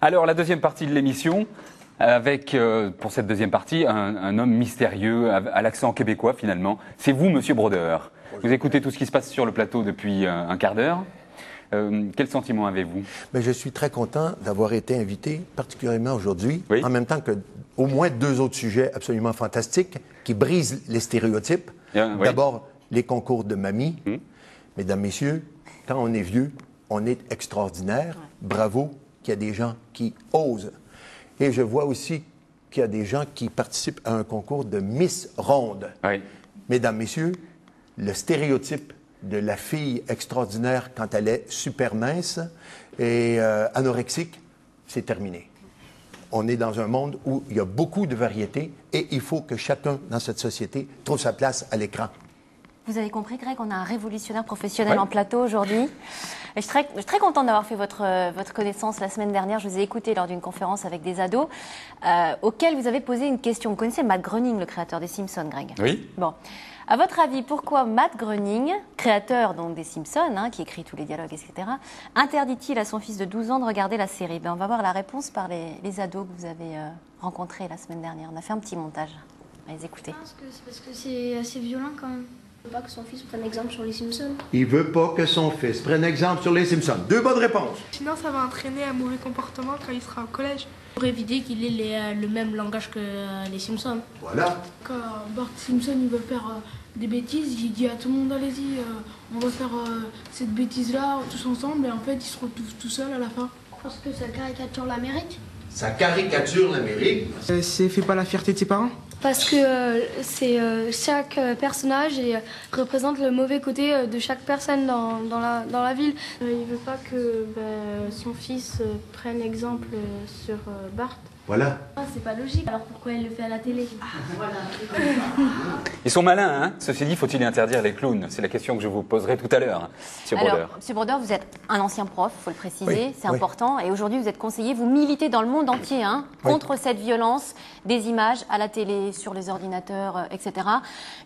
Alors, la deuxième partie de l'émission, avec, pour cette deuxième partie, un homme mystérieux, à l'accent québécois finalement. C'est vous, Monsieur Brodeur. Vous écoutez tout ce qui se passe sur le plateau depuis un quart d'heure. Quel sentiment avez-vous? Je suis très content d'avoir été invité, particulièrement aujourd'hui, oui. En même temps que au moins deux autres sujets absolument fantastiques qui brisent les stéréotypes. Oui. D'abord, les concours de mamie. Mesdames, messieurs, quand on est vieux, on est extraordinaire. Bravo qu'il y a des gens qui osent. Et je vois aussi qu'il y a des gens qui participent à un concours de Miss Ronde. Oui. Mesdames, messieurs, le stéréotype de la fille extraordinaire quand elle est super mince et anorexique, c'est terminé. On est dans un monde où il y a beaucoup de variétés et il faut que chacun dans cette société trouve sa place à l'écran. Vous avez compris, Greg, on a un révolutionnaire professionnel en plateau aujourd'hui. Je suis très contente d'avoir fait votre connaissance la semaine dernière. Je vous ai écouté lors d'une conférence avec des ados auxquels vous avez posé une question. Vous connaissez Matt Groening, le créateur des Simpsons, Greg? Oui. Bon. À votre avis, pourquoi Matt Groening, créateur donc des Simpsons, qui écrit tous les dialogues, etc., interdit-il à son fils de 12 ans de regarder la série? On va voir la réponse par les ados que vous avez rencontrés la semaine dernière. On a fait un petit montage. Allez, écoutez. Je pense que c'est parce que c'est assez violent quand même. Il veut pas que son fils prenne exemple sur les Simpsons. Il veut pas que son fils prenne exemple sur les Simpsons. Deux bonnes réponses. Sinon, ça va entraîner un mauvais comportement quand il sera au collège. Pour éviter qu'il ait le même langage que les Simpsons. Voilà. Quand Bart Simpson il veut faire des bêtises, il dit à tout le monde allez-y, on va faire cette bêtise-là tous ensemble et en fait il se retrouve tout seul à la fin. Parce que ça caricature l'Amérique. Ça caricature l'Amérique. C'est fait pas la fierté de ses parents? Parce que chaque personnage représente le mauvais côté de chaque personne dans la ville. Il veut pas que son fils prenne exemple sur Bart. Voilà. C'est pas logique, alors pourquoi il le fait à la télé? Ils sont malins, hein? Ceci dit, faut-il interdire les clowns? C'est la question que je vous poserai tout à l'heure, hein, Monsieur Brodeur. Alors, Monsieur Brodeur, vous êtes un ancien prof, il faut le préciser, oui, c'est important. Et aujourd'hui, vous êtes conseiller, vous militez dans le monde entier contre cette violence des images à la télé, sur les ordinateurs, etc.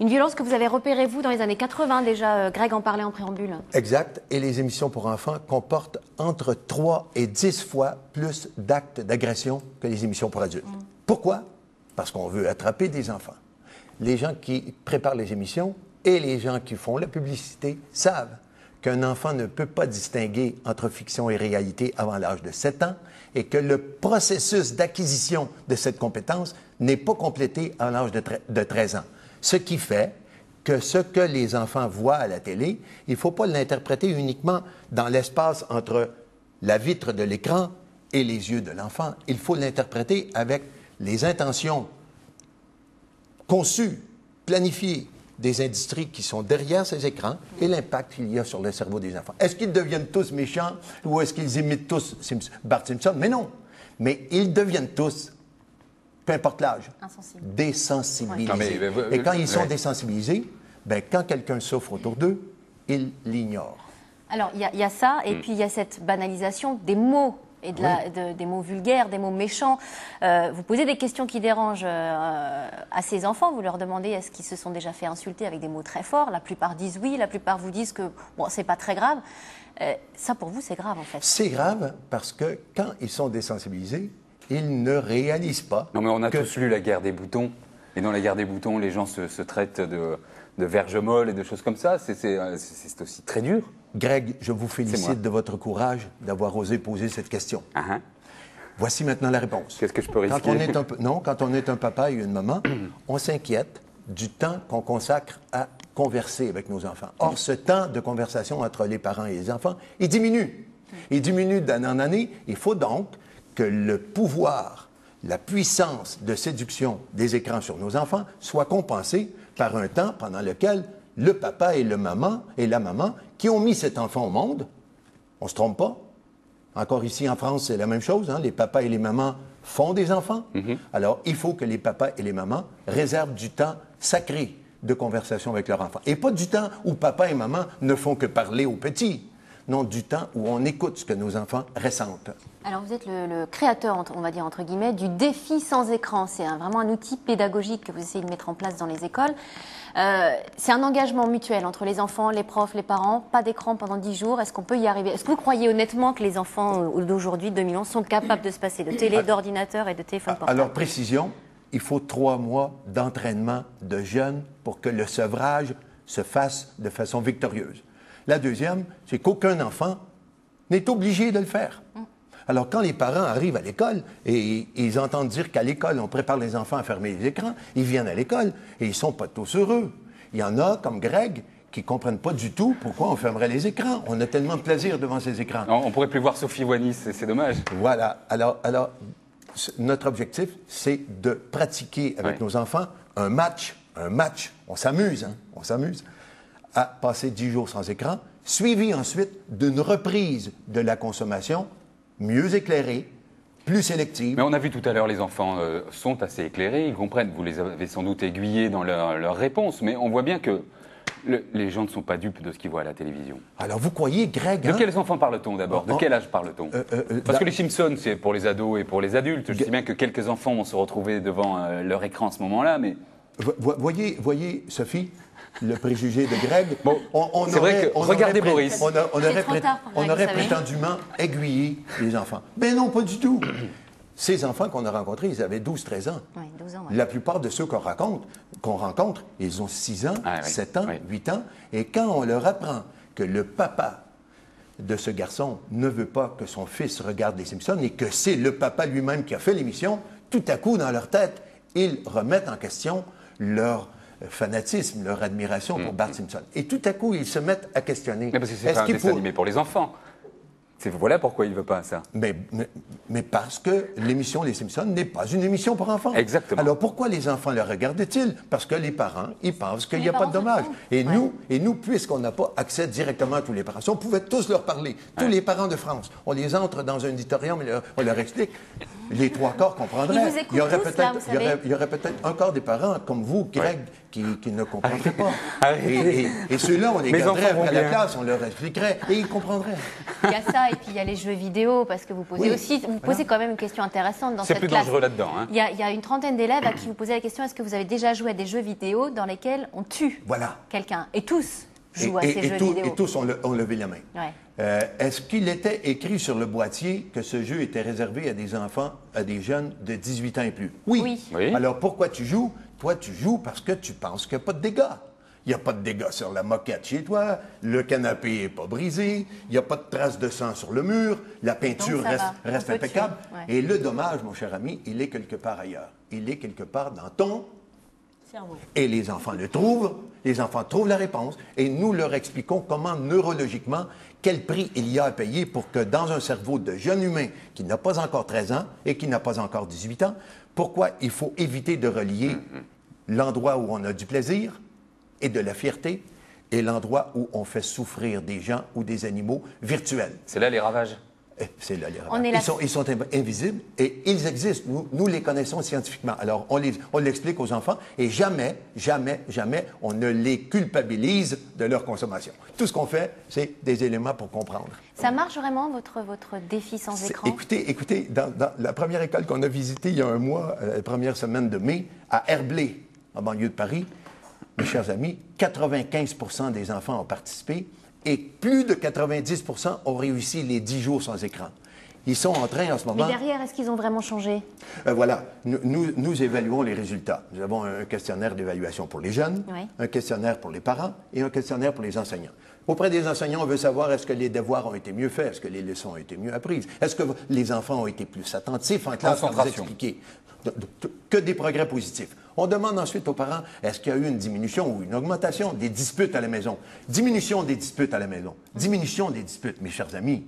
Une violence que vous avez repérée, vous, dans les années 80 déjà. Greg en parlait en préambule. Exact. Et les émissions pour enfants comportent entre 3 et 10 fois plus d'actes d'agression que les émissions pour adultes. Pourquoi? Parce qu'on veut attraper des enfants. Les gens qui préparent les émissions et les gens qui font la publicité savent qu'un enfant ne peut pas distinguer entre fiction et réalité avant l'âge de 7 ans et que le processus d'acquisition de cette compétence n'est pas complété à l'âge de 13 ans. Ce qui fait que ce que les enfants voient à la télé, il ne faut pas l'interpréter uniquement dans l'espace entre la vitre de l'écran et les yeux de l'enfant. Il faut l'interpréter avec les intentions conçues, planifiées des industries qui sont derrière ces écrans et l'impact qu'il y a sur le cerveau des enfants. Est-ce qu'ils deviennent tous méchants ou est-ce qu'ils imitent tous Bart Simpson? Mais non. Mais ils deviennent tous, peu importe l'âge, désensibilisés. Ouais. Et quand ils sont désensibilisés, quand quelqu'un souffre autour d'eux, ils l'ignorent. Alors, il y a ça, et puis il y a cette banalisation des mots. Et des mots vulgaires, des mots méchants. Vous posez des questions qui dérangent à ces enfants. Vous leur demandez est-ce qu'ils se sont déjà fait insulter avec des mots très forts. La plupart disent oui, la plupart vous disent que bon, c'est pas très grave. Ça, pour vous, c'est grave, en fait. C'est grave parce que quand ils sont désensibilisés, ils ne réalisent pas. Non, mais on a tous lu La Guerre des boutons. Et dans La Guerre des boutons, les gens se traitent de verges molles et de choses comme ça. C'est aussi très dur. Greg, je vous félicite de votre courage d'avoir osé poser cette question. Voici maintenant la réponse. Qu'est-ce que je peux risquer? Quand on est un papa et une maman, on s'inquiète du temps qu'on consacre à converser avec nos enfants. Or, ce temps de conversation entre les parents et les enfants, il diminue. Il diminue d'année en année. Il faut donc que le pouvoir, la puissance de séduction des écrans sur nos enfants soit compensée par un temps pendant lequel le papa et la maman qui ont mis cet enfant au monde, on ne se trompe pas. Encore ici en France, c'est la même chose. Les papas et les mamans font des enfants. Alors, il faut que les papas et les mamans réservent du temps sacré de conversation avec leur enfant. Et pas du temps où papa et maman ne font que parler aux petits. non du temps où on écoute ce que nos enfants ressentent. Alors vous êtes le créateur, on va dire entre guillemets, du défi sans écran. C'est vraiment un outil pédagogique que vous essayez de mettre en place dans les écoles. C'est un engagement mutuel entre les enfants, les profs, les parents. Pas d'écran pendant 10 jours. Est-ce qu'on peut y arriver? Est-ce que vous croyez honnêtement que les enfants d'aujourd'hui, 2011, sont capables de se passer de télé, d'ordinateur et de téléphone portable? Alors, précision, il faut 3 mois d'entraînement de jeunes pour que le sevrage se fasse de façon victorieuse. La deuxième, c'est qu'aucun enfant n'est obligé de le faire. Alors, quand les parents arrivent à l'école et ils entendent dire qu'à l'école, on prépare les enfants à fermer les écrans, ils viennent à l'école et ils sont pas tous heureux. Il y en a, comme Greg, qui ne comprennent pas du tout pourquoi on fermerait les écrans. On a tellement de plaisir devant ces écrans. On ne pourrait plus voir Sophie Wanis, c'est dommage. Voilà. Alors, notre objectif, c'est de pratiquer avec nos enfants un match. On s'amuse, hein? On s'amuse à passer 10 jours sans écran, suivi ensuite d'une reprise de la consommation mieux éclairée, plus sélective. Mais on a vu tout à l'heure, les enfants sont assez éclairés, ils comprennent. Vous les avez sans doute aiguillés dans leurs réponses, mais on voit bien que les gens ne sont pas dupes de ce qu'ils voient à la télévision. Alors, vous croyez, Greg... De quels enfants parle-t-on d'abord? De quel âge parle-t-on? Parce que les Simpsons, c'est pour les ados et pour les adultes. Je sais bien que quelques enfants vont se retrouver devant leur écran à ce moment-là, mais... Voyez, Sophie, le préjugé de Greg. Bon, c'est vrai que, regardez Boris. On aurait prétendument aiguillé les enfants. Mais non, pas du tout. Ces enfants qu'on a rencontrés, ils avaient 12-13 ans. Oui, 12 ans. Ouais. La plupart de ceux qu'on rencontre, ils ont 6 ans, 7 ans, 8 ans. Et quand on leur apprend que le papa de ce garçon ne veut pas que son fils regarde les Simpsons et que c'est le papa lui-même qui a fait l'émission, tout à coup, dans leur tête, ils remettent en question leur fanatisme, leur admiration pour Bart Simpson. Et tout à coup, ils se mettent à questionner. Mais parce que c'est un dessin animé pour les enfants. Voilà pourquoi il ne veut pas ça. Mais parce que l'émission Les Simpsons n'est pas une émission pour enfants. Exactement. Alors pourquoi les enfants le regardent-ils? Parce que les parents, ils pensent qu'il n'y a pas de dommage. Et nous, puisqu'on n'a pas accès directement à tous les parents, si on pouvait tous leur parler, tous les parents de France, on les entre dans un auditorium et on leur explique, les 3/4 comprendraient. Il y aurait peut-être un quart des parents, comme vous, Greg, qui ne comprendraient pas. Arrêtez. Et ceux-là, on les garderait après la classe, on leur expliquerait et ils comprendraient. Il y a ça, et puis il y a les jeux vidéo, parce que vous posez quand même une question intéressante dans cette classe. C'est plus dangereux là-dedans. Hein. Il y a une trentaine d'élèves à qui vous posez la question, est-ce que vous avez déjà joué à des jeux vidéo dans lesquels on tue quelqu'un? Et tous jouent à ces jeux vidéo. Et tous ont levé la main. Ouais. Est-ce qu'il était écrit sur le boîtier que ce jeu était réservé à des enfants, à des jeunes de 18 ans et plus? Oui. Alors pourquoi tu joues? Toi, tu joues parce que tu penses qu'il n'y a pas de dégâts. Il n'y a pas de dégâts sur la moquette chez toi, le canapé n'est pas brisé, il n'y a pas de traces de sang sur le mur, la peinture reste impeccable. Et le dommage, mon cher ami, il est quelque part ailleurs. Il est quelque part dans ton cerveau. Et les enfants le trouvent, les enfants trouvent la réponse, et nous leur expliquons comment neurologiquement, quel prix il y a à payer pour que dans un cerveau de jeune humain qui n'a pas encore 13 ans et qui n'a pas encore 18 ans, pourquoi il faut éviter de relier l'endroit où on a du plaisir et de la fierté et l'endroit où on fait souffrir des gens ou des animaux virtuels. C'est là les ravages. C'est là les ravages. Ils sont invisibles et ils existent. Nous les connaissons scientifiquement. Alors, on l'explique aux enfants et jamais on ne les culpabilise de leur consommation. Tout ce qu'on fait, c'est des éléments pour comprendre. Ça marche vraiment, votre défi sans écran? Écoutez, dans la première école qu'on a visitée il y a un mois, la première semaine de mai, à Herblay, en banlieue de Paris, mes chers amis, 95% des enfants ont participé et plus de 90% ont réussi les 10 jours sans écran. Ils sont en train en ce moment... Mais derrière, est-ce qu'ils ont vraiment changé? Voilà. Nous évaluons les résultats. Nous avons un questionnaire d'évaluation pour les jeunes, un questionnaire pour les parents et un questionnaire pour les enseignants. Auprès des enseignants, on veut savoir est-ce que les devoirs ont été mieux faits, est-ce que les leçons ont été mieux apprises, est-ce que les enfants ont été plus attentifs en classe à vous expliquer. Que des progrès positifs. On demande ensuite aux parents, est-ce qu'il y a eu une diminution ou une augmentation des disputes à la maison? Diminution des disputes à la maison. Diminution des disputes, mes chers amis.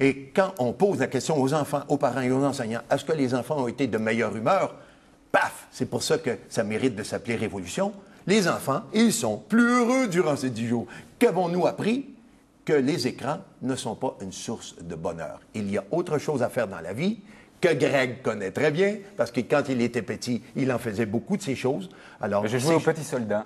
Et quand on pose la question aux enfants, aux parents et aux enseignants, est-ce que les enfants ont été de meilleure humeur? Paf! C'est pour ça que ça mérite de s'appeler révolution. Les enfants, ils sont plus heureux durant ces 10 jours. Qu'avons-nous appris? Que les écrans ne sont pas une source de bonheur. Il y a autre chose à faire dans la vie que Greg connaît très bien, parce que quand il était petit, il en faisait beaucoup de ces choses. Alors, J'ai joué au petit soldat.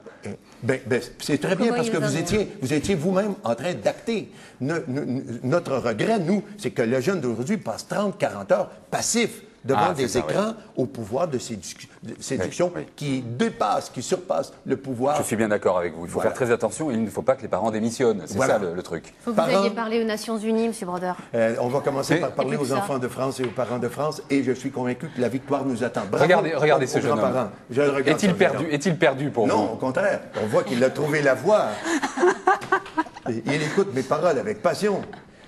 c'est très bien, Comment parce il que les a vous étiez vous-même en train d'acter. Notre regret, nous, c'est que le jeune d'aujourd'hui passe 30, 40 heures passif devant c'est des ça, écrans au pouvoir de séduction Oui. qui dépasse, qui surpasse le pouvoir. Je suis bien d'accord avec vous. Il faut Voilà. faire très attention. Il ne faut pas que les parents démissionnent. C'est Voilà. ça le truc. Il faut que Parents- vous ayez parlé aux Nations Unies, M. Broder. On va commencer Et- par parler Et puis aux ça. enfants de France et aux parents de France, et je suis convaincu que la victoire nous attend. Bravo Regardez aux ce jeune homme. grands-parents. Je le regarde, Est-il ce perdu? jeune homme. Est-il perdu pour Non, vous? au contraire. On voit qu'il a trouvé la voie. Il écoute mes paroles avec passion.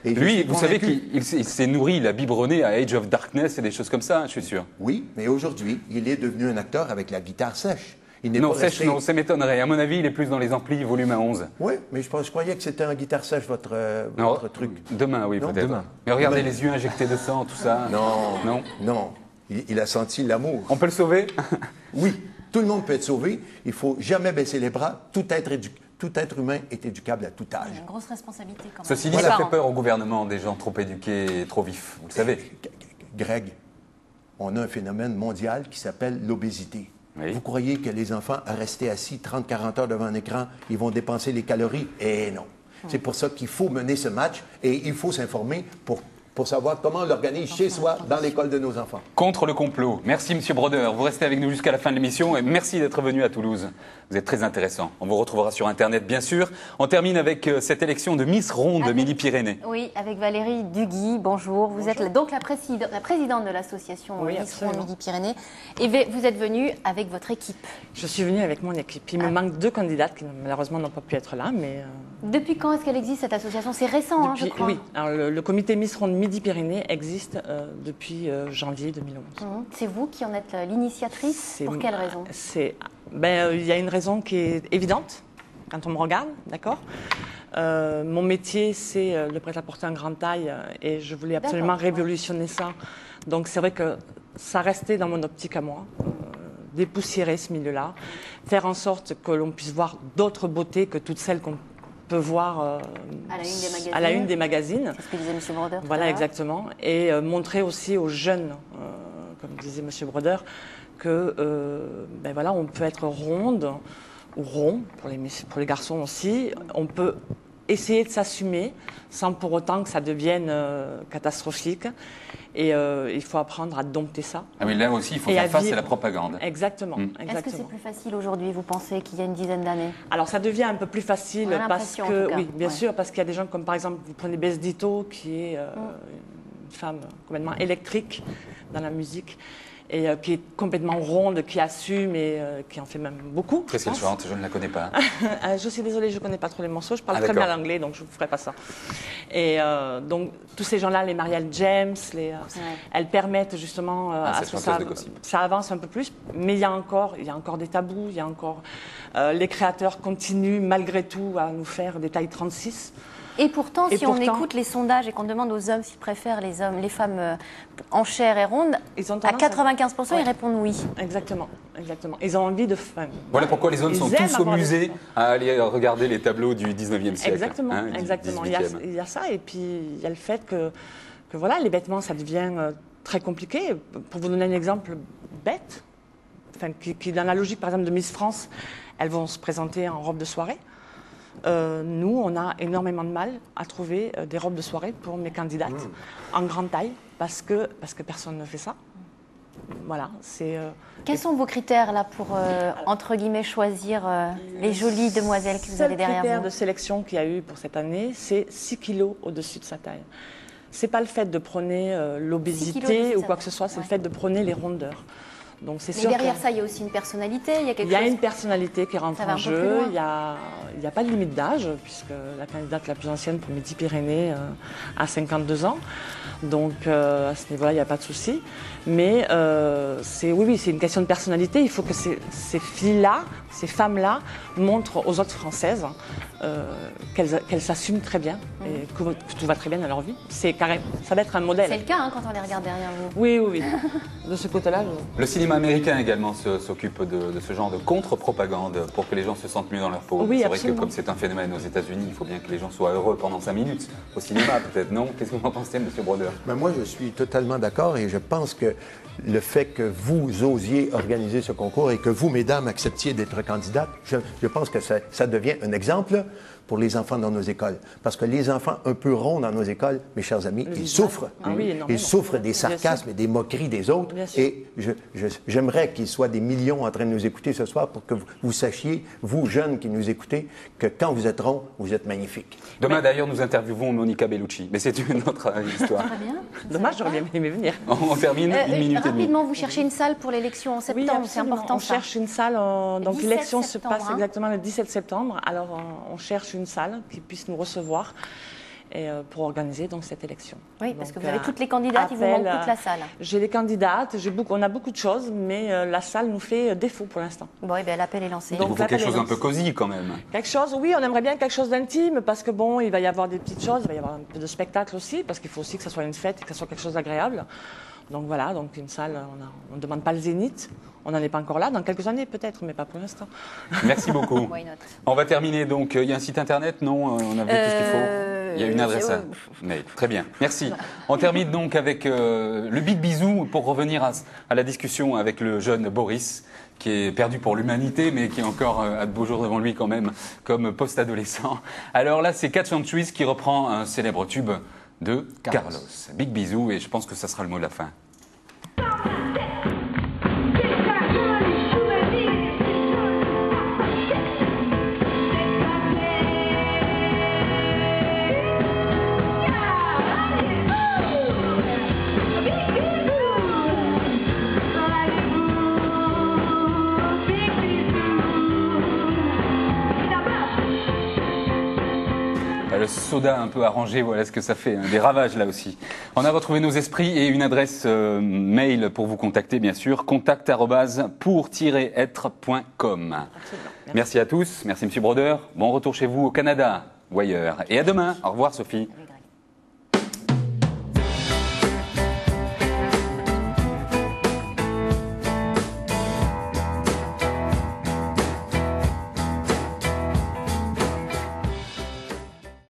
Et je Lui, suis vous savez convaincu- qu'il s'est nourri, il a biberonné à Age of Darkness et des choses comme ça, je suis sûr. Oui, mais aujourd'hui, il est devenu un acteur avec la guitare sèche. Il n'est Non, pas sèche, resté- non, ça m'étonnerait. À mon avis, il est plus dans les amplis volume à 11. Oui, mais je croyais que c'était en guitare sèche, votre Non, truc. demain, oui, Non, peut-être. demain. Mais regardez Demain. les yeux injectés de sang, tout ça. Non, Non. non. Il a senti l'amour. On peut le sauver? Oui, tout le monde peut être sauvé. Il faut jamais baisser les bras. Tout être humain est éducable à tout âge. Une grosse responsabilité quand même. Ceci dit, Les ça parents. fait peur au gouvernement, des gens trop éduqués et trop vifs, vous le savez. Greg, on a un phénomène mondial qui s'appelle l'obésité. Oui. Vous croyez que les enfants, à rester assis 30-40 heures devant un écran, ils vont dépenser les calories? Eh non. C'est pour ça qu'il faut mener ce match et il faut s'informer pour savoir comment on l'organise chez soi, dans l'école de nos enfants. Contre le complot. Merci, Monsieur Broder. Vous restez avec nous jusqu'à la fin de l'émission et merci d'être venu à Toulouse. Vous êtes très intéressant. On vous retrouvera sur Internet, bien sûr. On termine avec cette élection de Miss Ronde Avec- Midi-Pyrénées. Oui, avec Valérie Duguy, bonjour. Vous êtes donc la présidente de l'association Oui, Miss Ronde absolument. Midi-Pyrénées. Et vous êtes venue avec votre équipe. Je suis venue avec mon équipe. Il me manque 2 candidates qui malheureusement n'ont pas pu être là, mais Depuis quand est-ce qu'elle existe cette association? C'est récent, hein, je depuis, crois. oui. Alors le comité Miss Ronde Midi-Pyrénées existe depuis janvier 2011. C'est vous qui en êtes l'initiatrice. C'est- Pour quelle raison? Il y a une raison qui est évidente quand on me regarde, d'accord. Mon métier, c'est le prêt-à-porter en grande taille et je voulais absolument D'accord, ouais. révolutionner ça. Donc c'est vrai que ça restait dans mon optique à moi. Dépoussiérer ce milieu-là, faire en sorte que l'on puisse voir d'autres beautés que toutes celles qu'on peut voir À la une des magazines. à la une des magazines. C'est ce que disait M. Broder. tout à Voilà, l'heure. exactement. Et montrer aussi aux jeunes, comme disait M. Broder, que voilà, on peut être ronde ou rond, pour les garçons aussi. On peut essayer de s'assumer sans pour autant que ça devienne catastrophique. Et il faut apprendre à dompter ça. Ah oui, là aussi, il faut Et faire à face vivre. à la propagande. Exactement, Mm. Est-ce que c'est exactement. plus facile aujourd'hui, vous pensez, qu'il y a une dizaine d'années? Alors ça devient un peu plus facile On a parce l'impression, en tout que, cas. oui, bien Ouais. sûr, parce qu'il y a des gens comme par exemple, vous prenez Bess Ditto, qui est une femme complètement électrique dans la musique et qui est complètement ronde, qui assume et qui en fait même beaucoup. Qu'est-ce je qu'elle pense. chante? Je ne la connais pas. Je suis désolée, je ne connais pas trop les morceaux, je parle Ah, très bien d'accord. l'anglais, donc je ne vous ferai pas ça. Et donc, tous ces gens-là, les Marielle James, elles permettent justement à cette ce que chanteuse de gossip. ça avance un peu plus, mais il y a encore des tabous, il y a encore... les créateurs continuent malgré tout à nous faire des tailles 36. Et pourtant, Et si on pourtant- écoute les sondages et qu'on demande aux hommes s'ils préfèrent les femmes en chair et rondes, Ils ont à tendance 95%, Ouais. ils répondent oui. Exactement, exactement. Ils ont envie de... Voilà pourquoi les hommes Ils sont aiment tous au avoir des musée enfants. à aller regarder les tableaux du 19e siècle. Exactement, hein, du exactement. 18e. Il y a ça, et puis il y a le fait que voilà, les vêtements, ça devient très compliqué. Pour vous donner un exemple bête, qui dans la logique, par exemple, de Miss France, elles vont se présenter en robe de soirée. Nous, on a énormément de mal à trouver des robes de soirée pour mes candidates en grande taille, parce que personne ne fait ça. Voilà, c'est... Quels sont vos critères là pour, entre guillemets, choisir les jolies demoiselles que vous avez derrière Le critère vous? de sélection qu'il y a eu pour cette année, c'est 6 kilos au-dessus de sa taille. C'est pas le fait de prôner 6 kilos au-dessus l'obésité de ou sa quoi que taille. ce soit, c'est Ouais. le fait de prôner les rondeurs. Donc c'est Mais sûr derrière que- ça, il y a aussi une personnalité, il y a quelque il y a chose. une personnalité qui rentre Ça va en un peu plus jeu, loin. il n'y a pas de limite d'âge, puisque la candidate la plus ancienne pour Midi-Pyrénées a 52 ans. Donc à ce niveau-là, il n'y a pas de souci. Mais oui, c'est une question de personnalité. Il faut que ces filles-là, ces femmes-là, montrent aux autres Françaises qu'elles s'assument très bien et que tout va très bien dans leur vie. Ça va être un modèle. C'est le cas quand on les regarde derrière vous. Oui, oui, oui. De ce côté-là. Le cinéma américain également s'occupe de ce genre de contre-propagande pour que les gens se sentent mieux dans leur peau. Oui, c'est vrai absolument. que comme c'est un phénomène aux États-Unis, il faut bien que les gens soient heureux pendant 5 minutes. Au cinéma, peut-être, non? Qu'est-ce que vous en pensez, Monsieur Brodeur? Mais moi, je suis totalement d'accord et je pense que le fait que vous osiez organiser ce concours et que vous, mesdames, acceptiez d'être candidates, je pense que ça devient un exemple pour les enfants dans nos écoles. Parce que les enfants un peu ronds dans nos écoles, mes chers amis, ils souffrent. Ah oui, énormément. Ils souffrent des sarcasmes et des moqueries des autres. Bien sûr. Et j'aimerais qu'il soit des millions en train de nous écouter ce soir pour que vous sachiez, vous jeunes qui nous écoutez, que quand vous êtes ronds, vous êtes magnifiques. Demain, d'ailleurs, nous interviewons Monica Bellucci. Mais c'est une autre histoire. Très bien. Dommage, j'aurais bien aimé venir. On termine une minute et demie. Rapidement, vous cherchez une salle pour l'élection en septembre, c'est absolument. important On ça. cherche une salle, donc 17 l'élection se septembre, passe hein. exactement le 17 septembre. Alors on cherche une salle qui puisse nous recevoir et, pour organiser donc cette élection. Oui, parce que Donc, vous avez toutes les candidates, il vous manque toute la salle. J'ai les candidates, on a beaucoup de choses, mais la salle nous fait défaut pour l'instant. Bon, et bien l'appel est lancé. Il vous faut l'appel quelque chose est un peu lancé. cosy quand même. Quelque chose, oui, on aimerait bien quelque chose d'intime parce que bon, il va y avoir des petites choses, il va y avoir un peu de spectacle aussi parce qu'il faut aussi que ça soit une fête et que ça soit quelque chose d'agréable. Donc voilà, donc une salle, on ne demande pas le zénith, on n'en est pas encore là, dans quelques années peut-être, mais pas pour l'instant. Merci beaucoup. Why not? On va terminer donc. Il y a un site internet, non? On a vu tout ce qu'il faut. Il y a une adresse mail. Très bien. Merci. On termine donc avec le big bisou pour revenir à la discussion avec le jeune Boris, qui est perdu pour l'humanité, mais qui encore a de beaux jours devant lui quand même, comme post-adolescent. Alors là, c'est Catch and Twist qui reprend un célèbre tube de Carlos. Big bisou, et je pense que ça sera le mot de la fin. Le soda un peu arrangé, voilà ce que ça fait, hein, des ravages là aussi. On a retrouvé nos esprits et une adresse mail pour vous contacter, bien sûr, contact@pour-être.com. Merci à tous, merci Monsieur Brodeur, bon retour chez vous au Canada ou ailleurs. Et à demain, au revoir Sophie.